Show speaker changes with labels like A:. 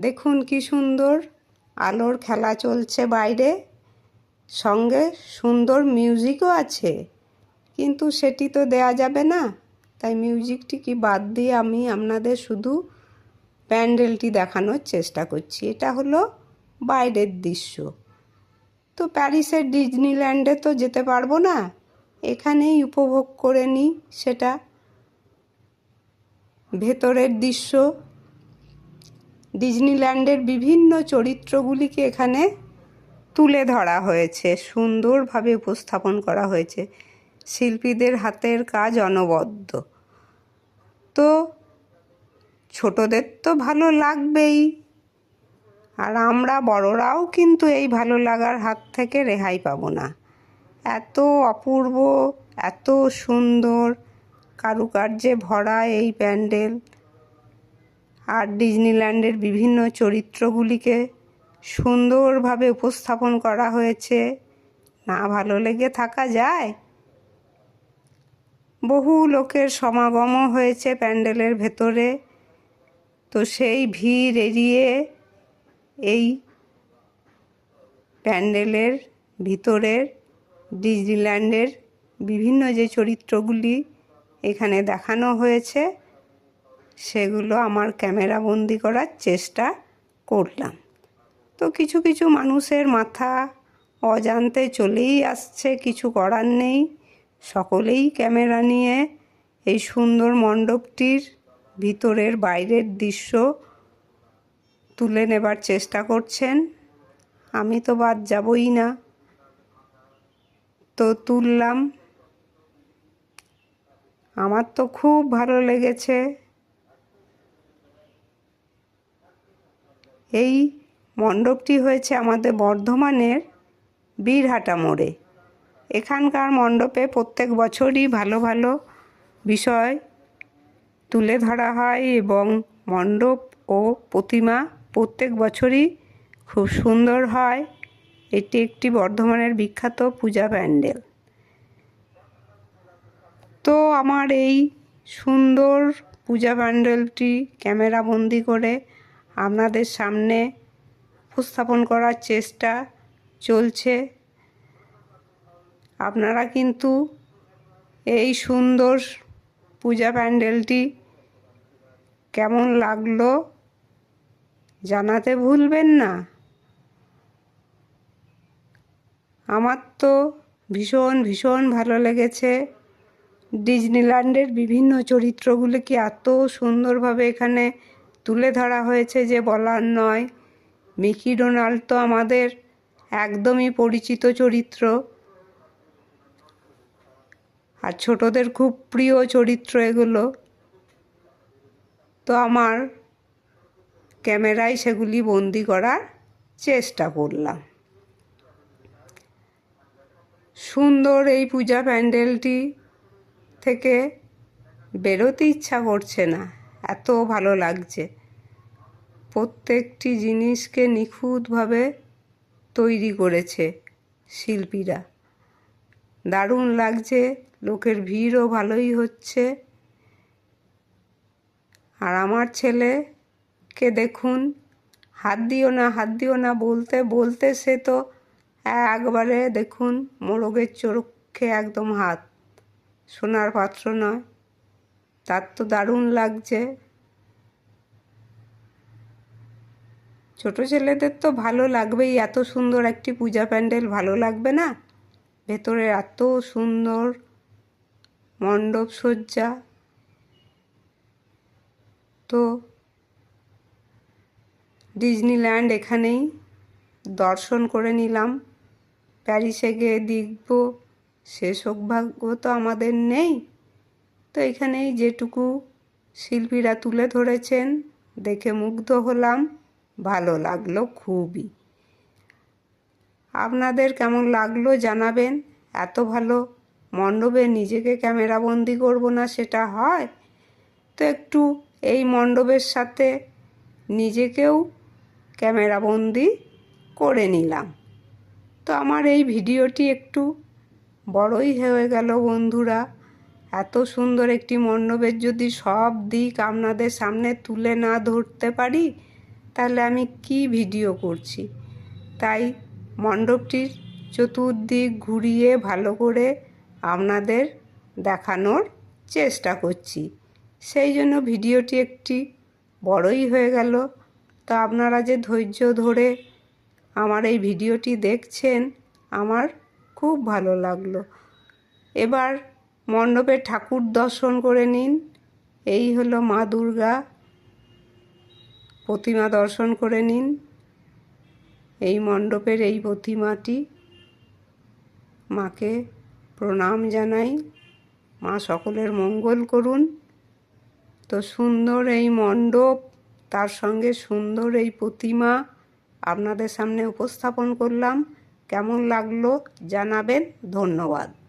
A: দেখুন কি সুন্দর আলোর খেলা চলছে বাইরে, সঙ্গে সুন্দর মিউজিকও আছে, কিন্তু সেটি তো দেয়া যাবে না। তাই মিউজিকটি কি বাদ দিয়ে আমি আপনাদের শুধু প্যান্ডেলটি দেখানোর চেষ্টা করছি। এটা হলো বাইরের দৃশ্য। তো প্যারিসের ডিজনিল্যান্ডে তো যেতে পারবো না, এখানেই উপভোগ করে নিই সেটা। ভেতরের দৃশ্য, ডিজনিল্যান্ডের বিভিন্ন চরিত্রগুলিকে এখানে তুলে ধরা হয়েছে, সুন্দরভাবে উপস্থাপন করা হয়েছে। শিল্পীদের হাতের কাজ অনবদ্য। তো ছোটদের তো ভালো লাগবেই, আর আমরা বড়রাও কিন্তু এই ভালো লাগার হাত থেকে রেহাই পাবো না। এত অপূর্ব, এত সুন্দর কারুকার্যে ভরা এই প্যান্ডেল, আর ডিজনিল্যান্ডের বিভিন্ন চরিত্রগুলিকে সুন্দরভাবে উপস্থাপন করা হয়েছে। না ভালো লেগে থাকা যায়? বহু লোকের সমাগমও হয়েছে প্যান্ডেলের ভেতরে। তো সেই ভিড় এড়িয়ে এই প্যান্ডেলের ভিতরের ডিজনিল্যান্ডের বিভিন্ন যে চরিত্রগুলি এখানে দেখানো হয়েছে সেগুলো আমার ক্যামেরা বন্দি করার চেষ্টা করলাম। তো কিছু কিছু মানুষের মাথা অজান্তে চলেই আসছে, কিছু করার নেই। সকলেই ক্যামেরা নিয়ে এই সুন্দর মণ্ডপটির ভিতরের বাইরের দৃশ্য তুলে নেবার চেষ্টা করছেন। আমি তো বাদ যাবই না। তো তুললাম। আমার তো খুব ভালো লেগেছে। এই মণ্ডপটি হয়েছে আমাদের বর্ধমানের বীরহাটা মোড়ে। এখানকার মণ্ডপে প্রত্যেক বছরই ভালো ভালো বিষয় তুলে ধরা হয় এবং মণ্ডপ ও প্রতিমা প্রত্যেক বছরই খুব সুন্দর হয়। এটি একটি বর্ধমানের বিখ্যাত পূজা প্যান্ডেল। তো আমার এই সুন্দর পূজা প্যান্ডেলটি ক্যামেরা বন্দি করে আপনাদের সামনে উপস্থাপন করার চেষ্টা চলছে। আপনারা কিন্তু এই সুন্দর পূজা প্যান্ডেলটি কেমন লাগলো জানাতে ভুলবেন না। আমার তো ভীষণ ভীষণ ভালো লেগেছে। ডিজনিল্যান্ডের বিভিন্ন চরিত্রগুলিকে এত সুন্দরভাবে এখানে তুলে ধরা হয়েছে যে বলার নয়। মিকি ডোনাল্ড তো আমাদের একদমই পরিচিত চরিত্র, আর ছোটদের খুব প্রিয় চরিত্র এগুলো। তো আমার ক্যামেরায় সেগুলি বন্দি করার চেষ্টা করলাম। সুন্দর এই পূজা প্যান্ডেলটি থেকে বেরোতে ইচ্ছা করছে না, এত ভালো লাগছে। প্রত্যেকটি জিনিসকে নিখুঁতভাবে তৈরি করেছে শিল্পীরা। দারুণ লাগছে, লোকের ভিড়ও ভালোই হচ্ছে। আর আমার ছেলেকে দেখুন, হাত দিও না হাত দিও না বলতে বলতে সে তো একবারে দেখুন মোরগের চোখে একদম হাত, সোনার পাত্র নয়। তার তো দারুণ লাগছে। ছোট ছেলেদের তো ভালো লাগবেই, এত সুন্দর একটি পূজা প্যান্ডেল ভালো লাগবে না? ভেতরে এত সুন্দর মণ্ডপ সজ্জা। তো ডিজনিল্যান্ড এখানেই দর্শন করে নিলাম। প্যারিসে গিয়ে দেখব সে সৌভাগ্য তো আমাদের নেই। তো এখানেই যেটুকু শিল্পীরা তুলে ধরেছেন দেখে মুগ্ধ হলাম, ভালো লাগলো খুবই। আপনাদের কেমন লাগলো জানাবেন। এত ভালো মণ্ডপে নিজেকে ক্যামেরা বন্দি করব না সেটা হয়? তো একটু এই মণ্ডপের সাথে নিজেকেও ক্যামেরা বন্দি করে নিলাম। তো আমার এই ভিডিওটি একটু বড়ই হয়ে গেল বন্ধুরা। এত সুন্দর একটি মণ্ডপের যদি সব দিক আপনাদের সামনে তুলে না ধরতে পারি তাহলে আমি কি ভিডিও করছি। তাই মণ্ডপটির চতুর্দিক ঘুরিয়ে ভালো করে আপনাদের দেখানোর চেষ্টা করছি। সেই জন্য ভিডিওটি একটি বড়ই হয়ে গেল। তো আপনারা যে ধৈর্য ধরে আমার এই ভিডিওটি দেখছেন, আমার খুব ভালো লাগলো। এবার মণ্ডপের ঠাকুর দর্শন করে নিন। এই হলো মা দুর্গা প্রতিমা, দর্শন করে নিন। এই মণ্ডপের এই প্রতিমাটি, মাকে প্রণাম জানাই। মা সকলের মঙ্গল করুন। তো সুন্দর এই মণ্ডপ, তার সঙ্গে সুন্দর এই প্রতিমা আপনাদের সামনে উপস্থাপন করলাম। কেমন লাগলো জানাবেন। ধন্যবাদ।